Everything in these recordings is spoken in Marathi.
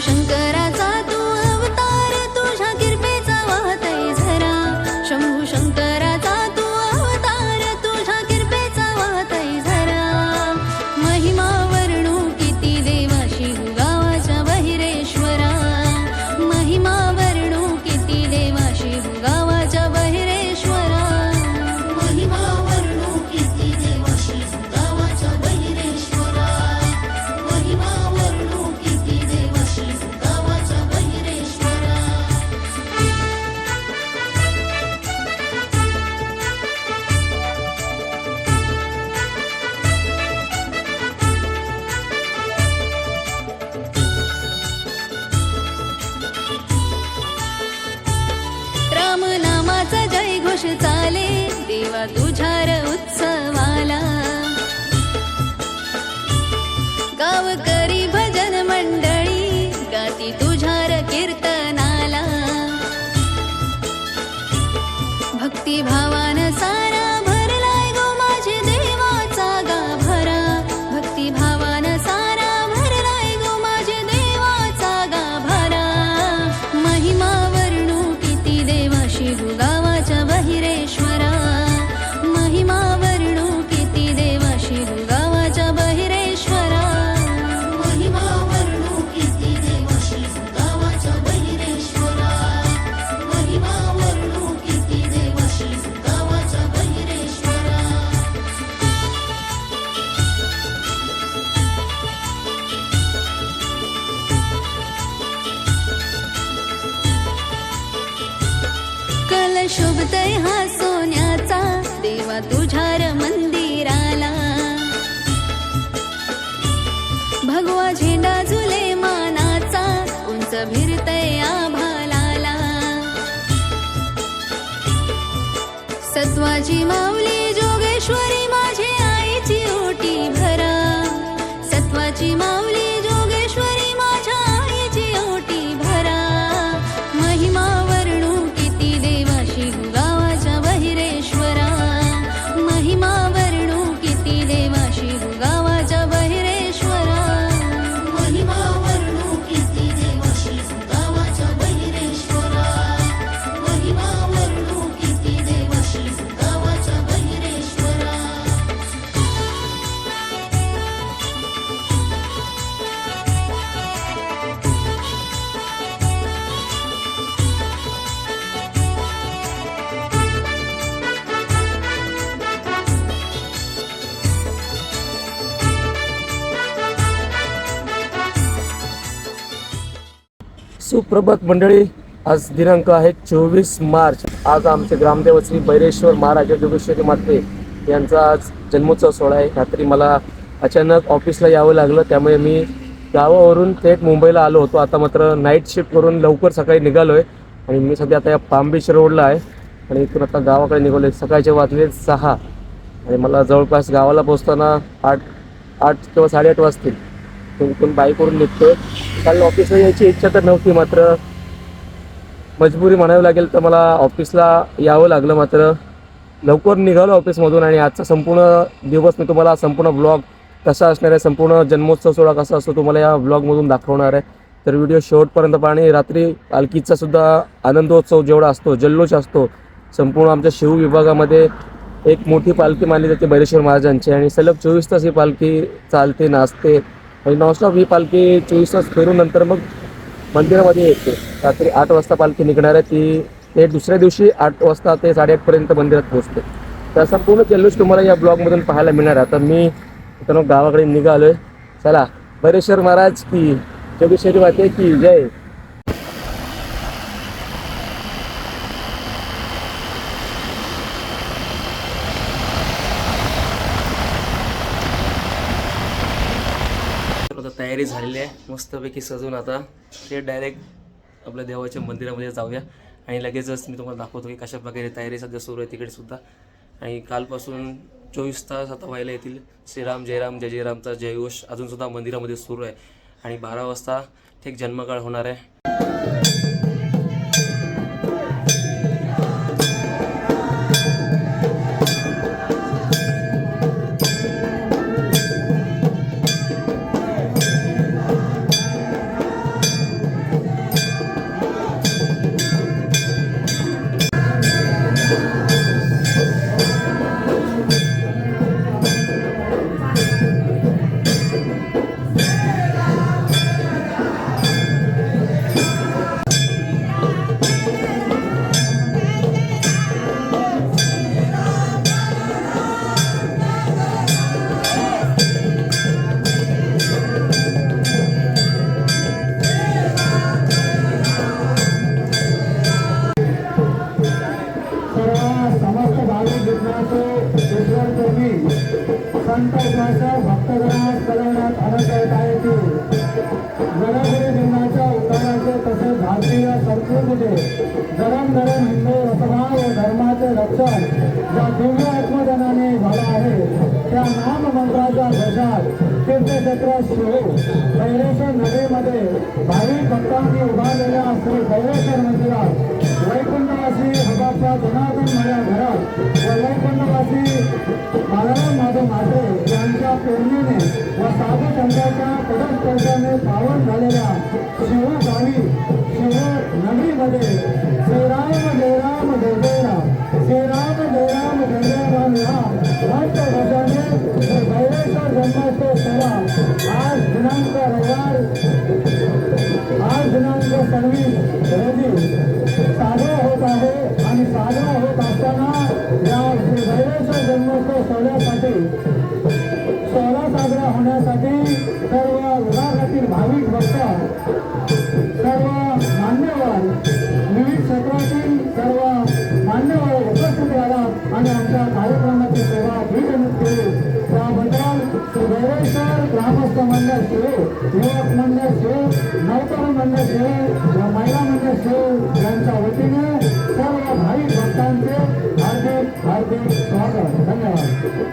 शंकराचा तू अवतार, तुझ्या कृपेचा वाहतय झरा. शंभू शंकराचा तू अवतार, तुझ्या कृपेचा वाहतय झरा. महिमा वर्णू किती देवाशी गावाच्या बहिरेश्वरा. महिमा वर्णू किती देवाशी गावाच्या बहिरेश्वरा. महिमा वर्णू किती देवाशी गावाच्या बहिरेश्वरा. महिमा वर्णू किती देवाशी गावाच्या बहिरेश्वरा. राम नामाचा जय घोष चाले, देवा तुझ्यार उत्सवाला. गावकरी भजन मंडळी गाती तुझ्यार कीर्तनाला. भक्ती भावान सारा भरलाय गो माझे देवाचा गाभरा. भक्ती भावान सारा भरलाय गो माझे देवाचा गाभरा. महिमा वर्णू किती देवाशी गावाच्या बहिरेश्वरा. महिमा वर्णू किती देवाशी गावाच्या बहिरेश्वरा. महिमा वर्णू किती देवाशी गावाच्या बहिरेश्वरा. महिमा वर्णू किती देवाशी गावाच्या बहिरेश्वरा. कल शोभतय हा सोन्याचा, देवा तुझ्यार मंदिराला. भगवा झेंडा झुले मानाचा, उंच भिरतय आभालाला. सत्वाची माऊली जोगेश्वरी माझे आईची ओटी भरा. सत्वाची माऊली जोगेश्वरी माझ्या आईची ओटी भरा. महिमा वर्णू किती देवाशी गावाच्या बहिरेश्वरा. महिमा वर्णू किती देवाशी गावाच्या बहिरेश्वरा. महिमा वर्णू किती देवाशी गावाच्या बहिरेश्वरा. महिमा वर्णू किती देवाशी गावाच्या बहिरेश्वरा. सुप्रभात मंडळी, आज दिनांक आहे 24 मार्च. आज आमचे ग्रामदेव श्री बैरेश्वर महाराज जोगेश्वरी माते यांचा आज जन्मोत्सव सोहळा आहे. रात्री मला अचानक ऑफिसला यावं लागलं, त्यामुळे मी गावावरून थेट मुंबईला आलो होतो. आता मात्र नाईट शिफ्ट करून लवकर सकाळी निघालो आहे आणि मी सध्या आता या पाम बीच रोडला आहे आणि इथून आता गावाकडे निघालो आहे. सकाळचे वाजले 6 आणि मला जवळपास गावाला पोचताना 8 किंवा 8:30 वाजतील. इथून बाईकवरून निघतोय. काल ऑफिसला यायची इच्छा तर नव्हती, मात्र मजबुरी म्हणावी लागेल तर मला ऑफिसला यावं लागलं. मात्र लवकर निघालो ऑफिसमधून आणि आजचा संपूर्ण दिवस मी तुम्हाला संपूर्ण ब्लॉग कसा असणार आहे, संपूर्ण जन्मोत्सव सोहळा कसा असतो तुम्हाला या ब्लॉगमधून दाखवणार आहे. तर व्हिडिओ शेवटपर्यंत पहा. आणि रात्री पालखीचा सुद्धा आनंदोत्सव जेवढा असतो, जल्लोष असतो, संपूर्ण आमच्या शिव विभागामध्ये एक मोठी पालखी मानली जाते बैरेश्वर महाराजांची आणि सलग 24 तास ही पालखी चालते, नाचते आणि नॉनस्टॉप ही पालखी 24 तास फिरून नंतर मग मंदिरामध्ये येते. रात्री 8 वाजता पालखी निघणार आहे. ते दुसऱ्या दिवशी 8 वाजता ते 8:30 पर्यंत मंदिरात पोहोचते. तर संपूर्ण जल्लोष तुम्हाला या ब्लॉगमधून पाहायला मिळणार आहे. आता मी इथं गावाकडे निघालो आहे. चला, बैरेश्वर महाराज की जोगेश्वरी माते की जय. तयारी झालेली आहे मस्तपैकी सजून. आता ते डायरेक्ट आपल्या देवाच्या मंदिरामध्ये जाऊया आणि लगेचच मी तुम्हाला दाखवतो की कशा प्रकारे तयारी सध्या सुरू आहे तिकडे सुद्धा. आणि कालपासून 24 तास आता व्हायला येतील. श्रीराम जयराम जय जयरामचा जयघोष अजूनसुद्धा मंदिरामध्ये सुरू आहे आणि 12 वाजता ठीक जन्मकाळ होणार आहे. तीर्थक्षेत्र शिव भैरेश्वर नगरीमध्ये भाविक भक्तांनी उभारलेल्या श्री भैरेश्वर मंदिरात वैकुंठवासी हबाप्पा जनार्दन माझ्या घरात व वैकुंठवासी बाळाराम माधव माटे यांच्या प्रेरणेने व साधू संतांच्या पदस्पर्शाने पावन झालेल्या शिवगावी शिव नगरीमध्ये श्रीराम जय राम जय जय राम श्रीराम जय राम जय जय राम राम भक्त भजने श्री भैरेश्वर जन्मोत्सव सोहळा आज दिनांक रविवार आज दिनांक 26 रोजी साजरा होत आहे आणि साजरा होत असताना या श्री भैरेश्वर जन्मोत्सव सोहळ्यासाठी सोहळा साजरा होण्यासाठी सर्व विभागातील भाविक भक्त सर्व मान्यवर विविध क्षेत्रातील सर्व मान्यवर उपस्थित राहतात आणि आमच्या कार्यक्रमाची सेवा भेटणूक केली त्याबद्दल श्री भैरेश्वर ग्रामस्थ मंडळ शिव युवक मंडळ शिव नवतरुण मंडळ शिव व महिला मंडळ शिव यांच्या वतीने सर्व भाविक भक्तांचे हार्दिक हार्दिक स्वागत धन्यवाद.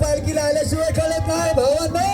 पालखीला आल्याशिवाय कळत नाही भावांनो.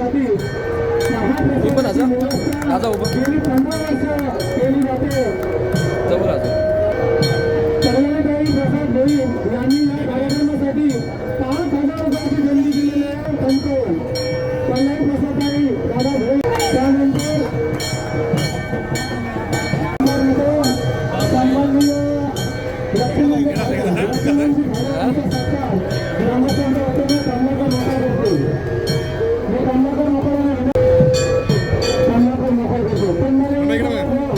करण्यासाठी महाप्रसादाची व्यवस्था गेली 15 वर्ष केली जाते. कल्याणकारी प्रसाद भोईर यांनी या कार्यक्रमासाठी 5,000 रुपयाची देणगी दिलेली आहे. त्यांचे कल्याण प्रसादकारी दादा भोईर. त्यानंतर सन्माननीय लक्ष्मणजी भालेरावांचा सत्कार ग्रामस्थांच्या वतीने कमलाकर मोकार करतो. मी कमलाकर मोकारांना कमलाकर मोकार करतो.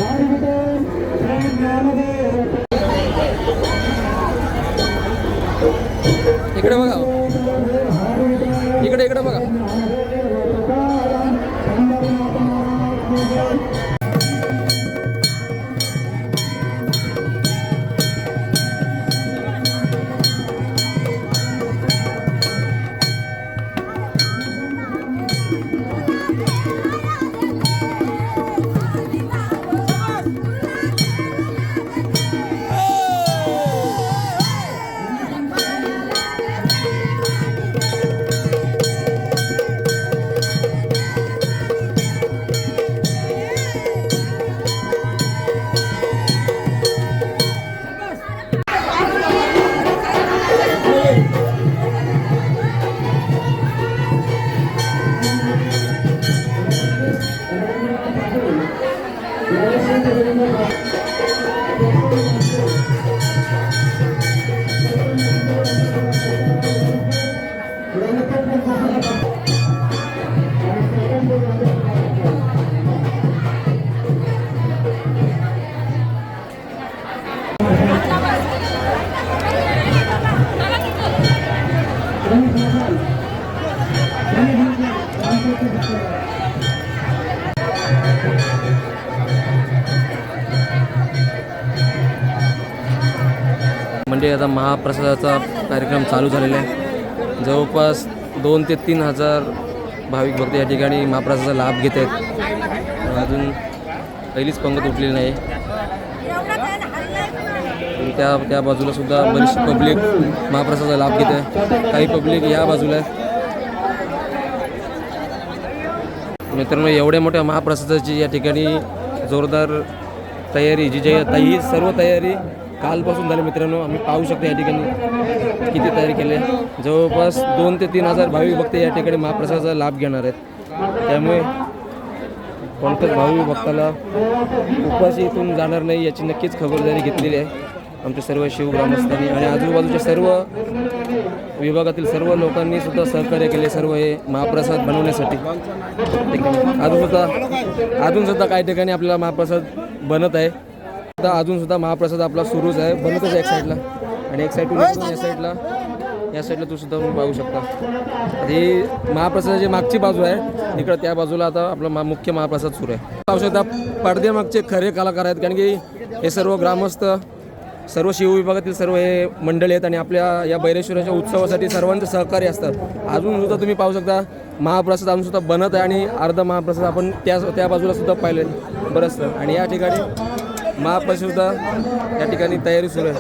हार विठ्ठल जय ज्ञानदेव. इकडे बघा, इकडे इकडे बघा. म्हणजे आता महाप्रसादाचा कार्यक्रम चालू झालेला आहे. जवळपास 2 ते 3 हजार भाविक भक्त या ठिकाणी महाप्रसादाचा लाभ घेत आहेत. अजून पहिलीच पंगत उठलेली नाही. त्या बाजूला सुद्धा बरीचशी पब्लिक महाप्रसादाचा लाभ घेत आहे. काही पब्लिक या बाजूला आहे. मित्रांनो, एवढ्या मोठ्या महाप्रसादाची या ठिकाणी जोरदार तयारी ही सर्व तयारी कालपासून झाली. मित्रांनो, आम्ही पाहू शकतो या ठिकाणी किती तयारी केली आहे. जवळपास 2 ते 3 हजार भाविक भक्त या ठिकाणी महाप्रसादाचा लाभ घेणार आहेत. त्यामुळे कोणत्याच भाविक भक्ताला उपाशी इथून जाणार नाही याची नक्कीच खबरदारी घेतलेली आहे आमच्या सर्व शिवग्रामस्थांनी आणि आजूबाजूच्या सर्व विभागातील सर्व लोकांनी सुद्धा सहकार्य केले सर्व हे महाप्रसाद बनवण्यासाठी. अजून सुद्धा काही ठिकाणी आपल्याला महाप्रसाद बनत आहे. अजून सुद्धा महाप्रसाद आपला सुरूच आहे, बनतच आहे एक साईडला आणि एक साईडून या साईडला तू सुद्धा पाहू शकता. ही महाप्रसादाची मागची बाजू आहे. इकडं त्या बाजूला आता आपला मुख्य महाप्रसाद सुरू आहे. पाहू शकता पडद्यामागचे खरे कलाकार आहेत, कारण की हे सर्व ग्रामस्थ सर्व शिवविभागातील सर्व हे मंडळी आहेत आणि आपल्या या बैरेश्वराच्या उत्सवासाठी सर्वांचं सहकार्य असतात. अजून सुद्धा तुम्ही पाहू शकता महाप्रसाद अजून सुद्धा बनत आहे आणि अर्धा महाप्रसाद आपण त्या बाजूला सुद्धा पाहिले बरंचसं. आणि या ठिकाणी महाप्रसाद सुद्धा या ठिकाणी तयारी सुरू आहे.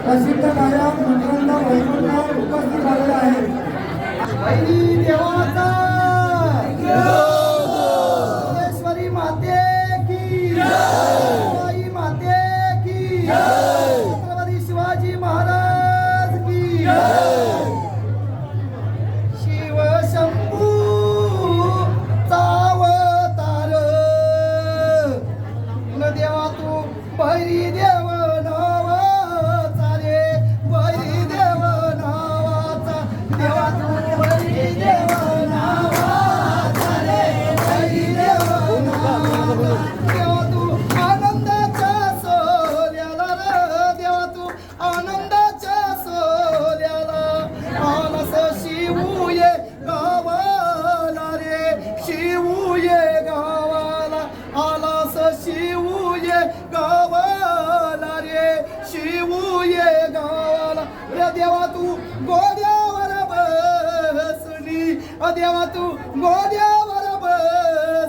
प्रसिद्ध गायक मकरंद वैकुंठ उपस्थित झालेले आहेत. देवाचा ईश्वरी माते की जय, माते की जय, छत्रपती शिवाजी महाराज की जय. शिव शंभू अवतार न देवा तू भैरी देव देवा तू गोद्यावर बसली, देवा तू गोद्यावर बसली.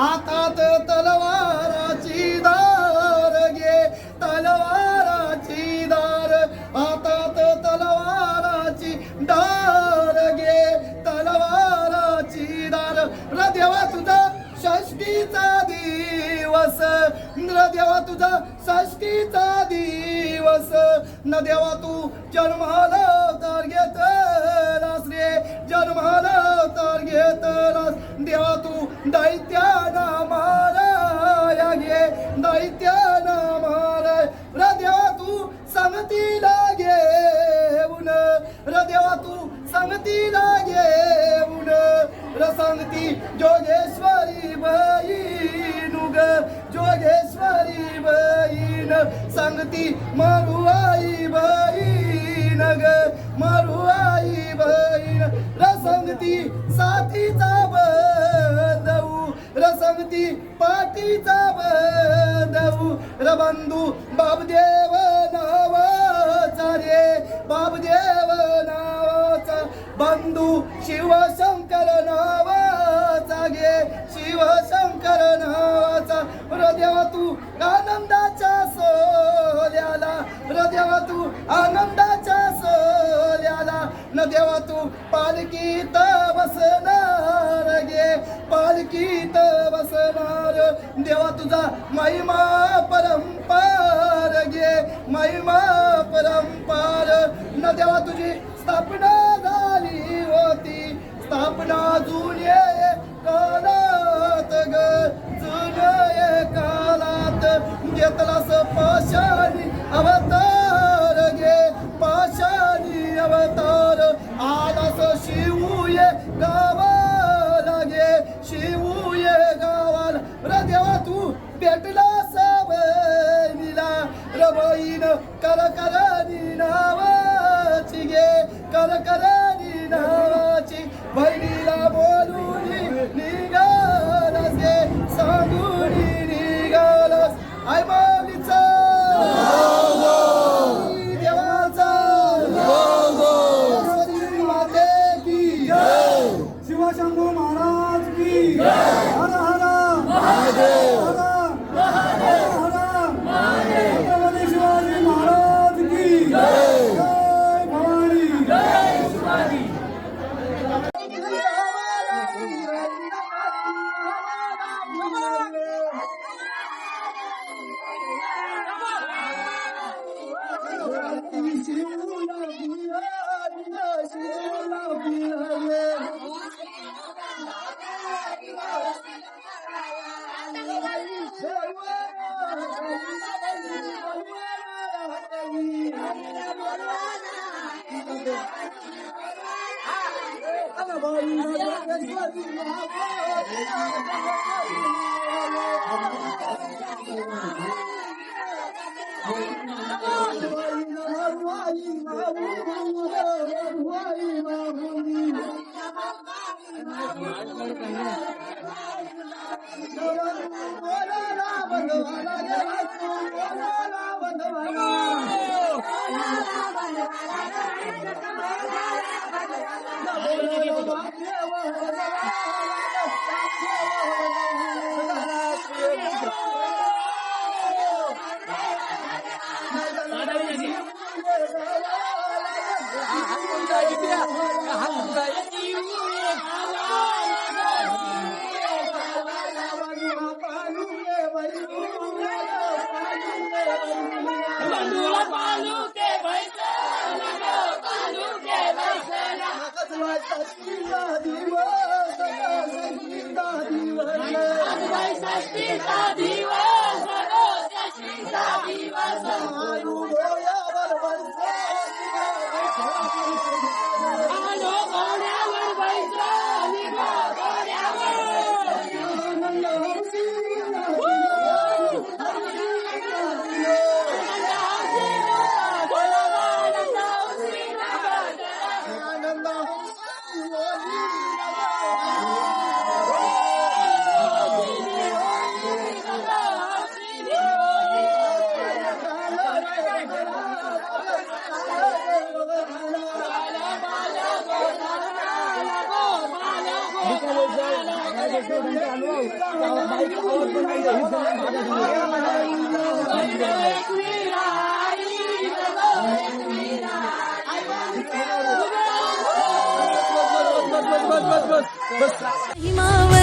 हातात तलवाराची धार घे, तलवाराची धार, हातात तलवाराची धार घे, तलवाराची धार. र देवा तुझा षष्टीचा दिवस, न देवा तुझा षष्टीचा दिवस, न देवा तू जन्माला तर घेतलास रे, जन्माला तर घेतलास. देवा तू दैत्याना माराया घे, दैत्याना माराय. र देवा तू संगतीला घेऊन, र देवा तू संगतीला घेऊन, र संगती जोगेश्वरी बहीण ग, जोगेश्वरी बहीण. संगती मारुआई बहीण ग, मारुआई बहीण. र संगती साथीचा बंधू, र संगती पाठीचा बंधू. र बंधू बाबदेव नावाचा रे, बाबदेव नावाचा. बंधू शिवशंकर नावाचा घे, शिवशंकर नावाचा. र देवा तू आनंदाच्या सोल्याला, र देवा तू आनंदाच्या सोल्याला. न देवा तू पालखीत बसणार घे, पालखीत बसणार. देवा तुझा महिमा परंपार घे, महिमा परंपार. न देवा तुझी स्थापना झाली होती, स्थापना जुने काळात ग, जुने काळात. घेतलास पाशानी अवतार घे, पाशानी अवतार. आलास शिवूये गावाला घे, शिवूये गावाला. र देवा तू भेटलास बहिणीला, र बहीण करकरानी नावाची घे, करकरानी नावाची. बहिणीला बोलून निघालास घे, सांगून निघालास. आई माऊलीचा देवाचा सरस्वती माते की जय, शिवशंभू महाराज की जय. हर हर महादेव, हर हर महादेव. छत्रपती शिवाजी महाराज की जय, जय भवानी, जय शिवाजी. हिमावर